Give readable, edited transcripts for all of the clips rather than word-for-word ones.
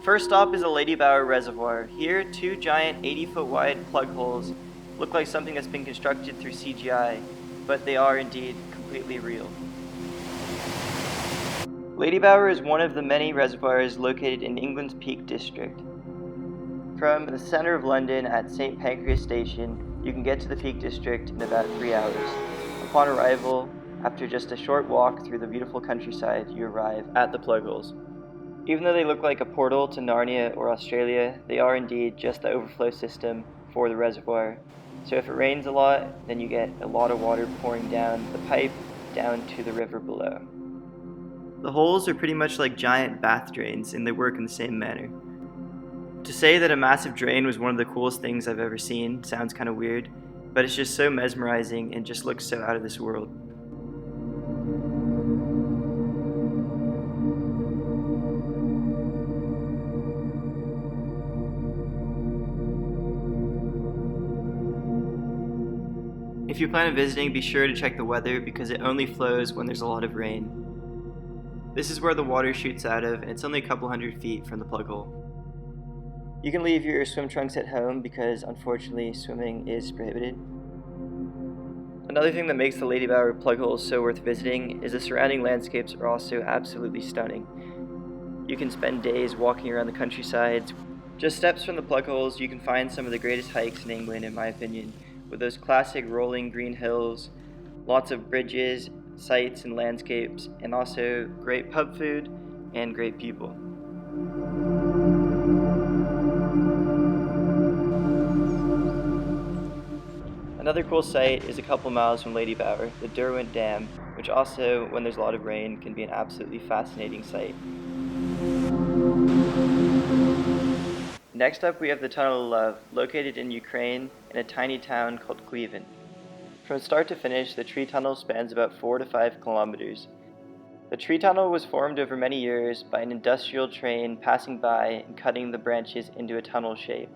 First stop is the Ladybower Reservoir. Here, two giant 80-foot wide plug holes look like something that's been constructed through CGI, but they are indeed completely real. Ladybower is one of the many reservoirs located in England's Peak District. From the center of London at St Pancras Station, you can get to the Peak District in about 3 hours. Upon arrival, after just a short walk through the beautiful countryside, you arrive at the plug holes. Even though they look like a portal to Narnia or Australia, they are indeed just the overflow system for the reservoir. So if it rains a lot, then you get a lot of water pouring down the pipe down to the river below. The holes are pretty much like giant bath drains, and they work in the same manner. To say that a massive drain was one of the coolest things I've ever seen sounds kind of weird, but it's just so mesmerizing and just looks so out of this world. If you plan on visiting, be sure to check the weather because it only flows when there's a lot of rain. This is where the water shoots out of, and it's only a couple hundred feet from the plug hole. You can leave your swim trunks at home because unfortunately swimming is prohibited. Another thing that makes the Ladybower plug holes so worth visiting is the surrounding landscapes are also absolutely stunning. You can spend days walking around the countryside. Just steps from the plug holes, you can find some of the greatest hikes in England in my opinion, with those classic rolling green hills, lots of bridges, sights and landscapes, and also great pub food and great people. Another cool site is a couple miles from Ladybower, the Derwent Dam, which also, when there's a lot of rain, can be an absolutely fascinating sight. Next up we have the Tunnel of Love, located in Ukraine in a tiny town called Klevan. From start to finish, the tree tunnel spans about 4 to 5 kilometers. The tree tunnel was formed over many years by an industrial train passing by and cutting the branches into a tunnel shape.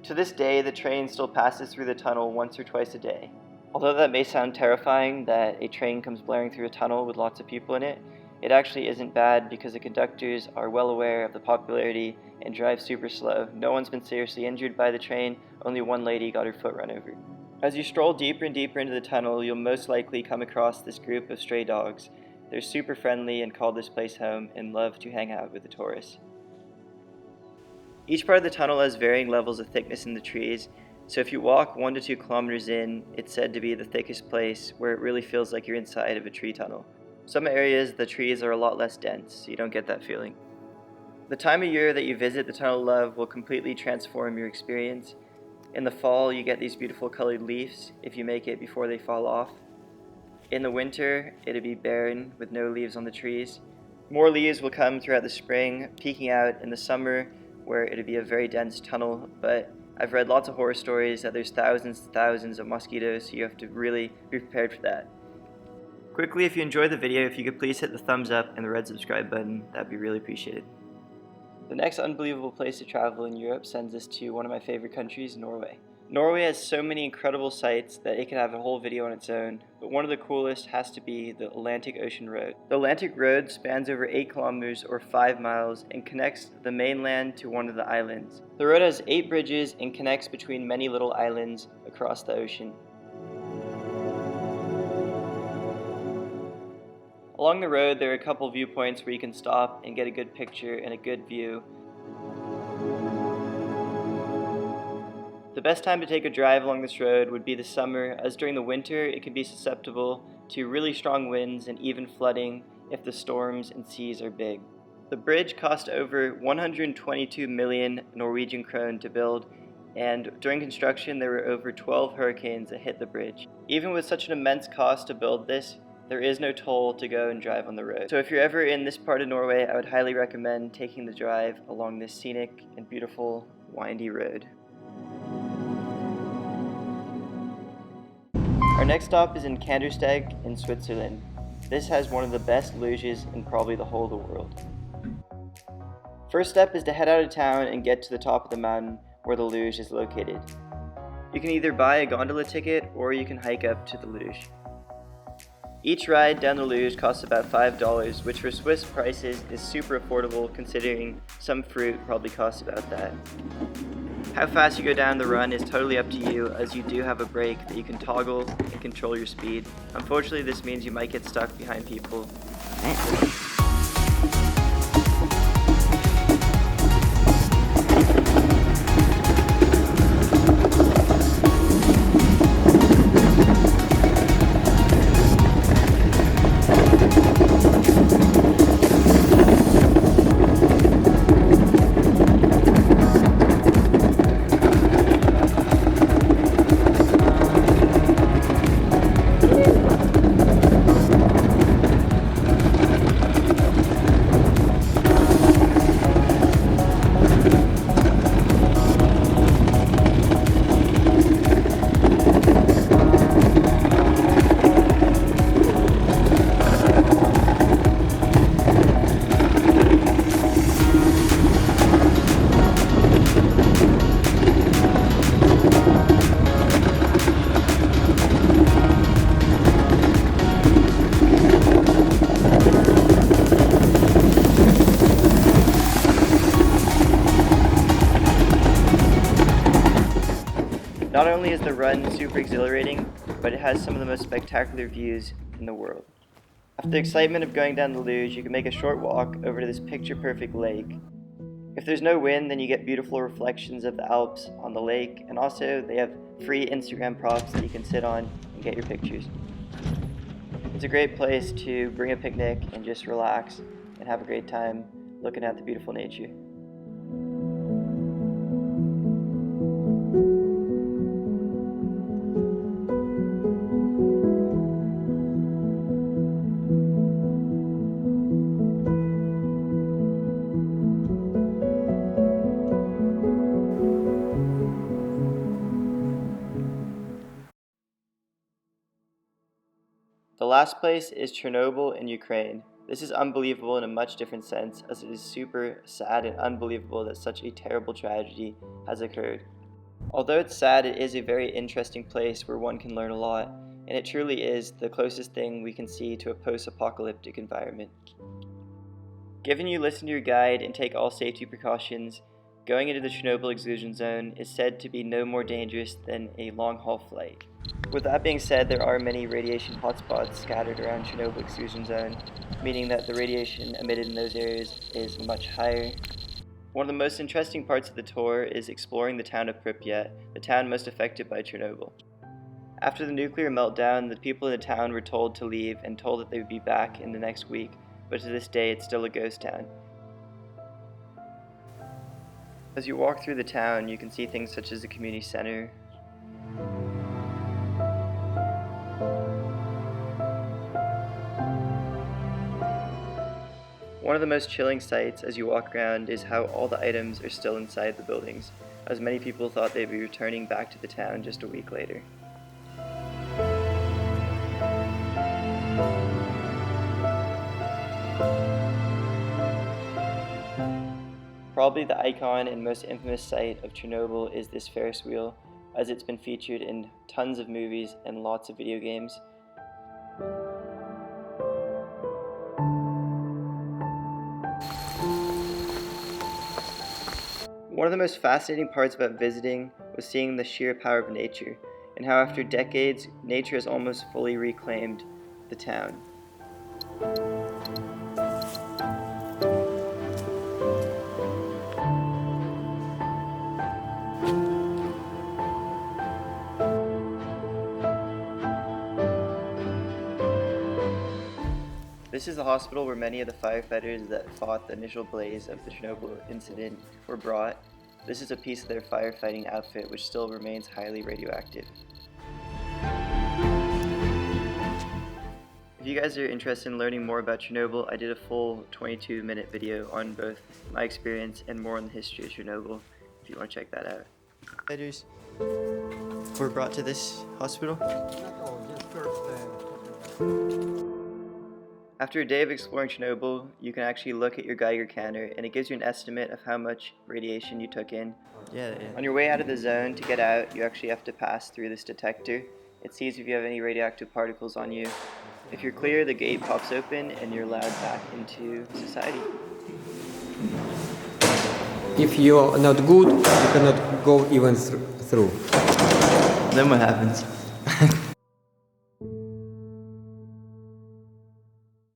To this day, the train still passes through the tunnel once or twice a day. Although that may sound terrifying that a train comes blaring through a tunnel with lots of people in it, it actually isn't bad because the conductors are well aware of the popularity and drive super slow. No one's been seriously injured by the train, only one lady got her foot run over. As you stroll deeper and deeper into the tunnel, you'll most likely come across this group of stray dogs. They're super friendly and call this place home and love to hang out with the tourists. Each part of the tunnel has varying levels of thickness in the trees, so if you walk 1 to 2 kilometers in, it's said to be the thickest place where it really feels like you're inside of a tree tunnel. Some areas, the trees are a lot less dense, so you don't get that feeling. The time of year that you visit the Tunnel of Love will completely transform your experience. In the fall, you get these beautiful colored leaves if you make it before they fall off. In the winter, it'll be barren with no leaves on the trees. More leaves will come throughout the spring, peaking out in the summer, where it'll be a very dense tunnel, but I've read lots of horror stories that there's thousands and thousands of mosquitoes, so you have to really be prepared for that. Quickly, if you enjoyed the video, if you could please hit the thumbs up and the red subscribe button, that'd be really appreciated. The next unbelievable place to travel in Europe sends us to one of my favorite countries, Norway. Norway has so many incredible sights that it could have a whole video on its own, but one of the coolest has to be the Atlantic Ocean Road. The Atlantic Road spans over 8 kilometers or 5 miles and connects the mainland to one of the islands. The road has 8 bridges and connects between many little islands across the ocean. Along the road, there are a couple viewpoints where you can stop and get a good picture and a good view. The best time to take a drive along this road would be the summer, as during the winter it can be susceptible to really strong winds and even flooding if the storms and seas are big. The bridge cost over 122 million Norwegian krone to build, and during construction there were over 12 hurricanes that hit the bridge. Even with such an immense cost to build this, there is no toll to go and drive on the road. So if you're ever in this part of Norway, I would highly recommend taking the drive along this scenic and beautiful windy road. Our next stop is in Kandersteg in Switzerland. This has one of the best luges in probably the whole of the world. First step is to head out of town and get to the top of the mountain where the luge is located. You can either buy a gondola ticket or you can hike up to the luge. Each ride down the luge costs about $5, which for Swiss prices is super affordable considering some fruit probably costs about that. How fast you go down the run is totally up to you, as you do have a brake that you can toggle and control your speed. Unfortunately, this means you might get stuck behind people. Not only is the run super exhilarating, but it has some of the most spectacular views in the world. After the excitement of going down the luge, you can make a short walk over to this picture-perfect lake. If there's no wind, then you get beautiful reflections of the Alps on the lake, and also they have free Instagram props that you can sit on and get your pictures. It's a great place to bring a picnic and just relax and have a great time looking at the beautiful nature. The last place is Chernobyl in Ukraine. This is unbelievable in a much different sense, as it is super sad and unbelievable that such a terrible tragedy has occurred. Although it's sad, it is a very interesting place where one can learn a lot, and it truly is the closest thing we can see to a post-apocalyptic environment. Given you listen to your guide and take all safety precautions, going into the Chernobyl exclusion zone is said to be no more dangerous than a long-haul flight. With that being said, there are many radiation hotspots scattered around Chernobyl exclusion zone, meaning that the radiation emitted in those areas is much higher. One of the most interesting parts of the tour is exploring the town of Pripyat, the town most affected by Chernobyl. After the nuclear meltdown, the people in the town were told to leave and told that they would be back in the next week, but to this day it's still a ghost town. As you walk through the town, you can see things such as the community center. One of the most chilling sights as you walk around is how all the items are still inside the buildings, as many people thought they'd be returning back to the town just a week later. Probably the icon and most infamous sight of Chernobyl is this Ferris wheel, as it's been featured in tons of movies and lots of video games. One of the most fascinating parts about visiting was seeing the sheer power of nature, and how after decades, nature has almost fully reclaimed the town. This is the hospital where many of the firefighters that fought the initial blaze of the Chernobyl incident were brought. This is a piece of their firefighting outfit which still remains highly radioactive. If you guys are interested in learning more about Chernobyl, I did a full 22-minute video on both my experience and more on the history of Chernobyl, if you want to check that out. Firefighters were brought to this hospital. After a day of exploring Chernobyl, you can actually look at your Geiger counter and it gives you an estimate of how much radiation you took in. On your way out of the zone, to get out, you actually have to pass through this detector. It sees if you have any radioactive particles on you. If you're clear, the gate pops open and you're allowed back into society. If you're not good, you cannot go even through. Then what happens?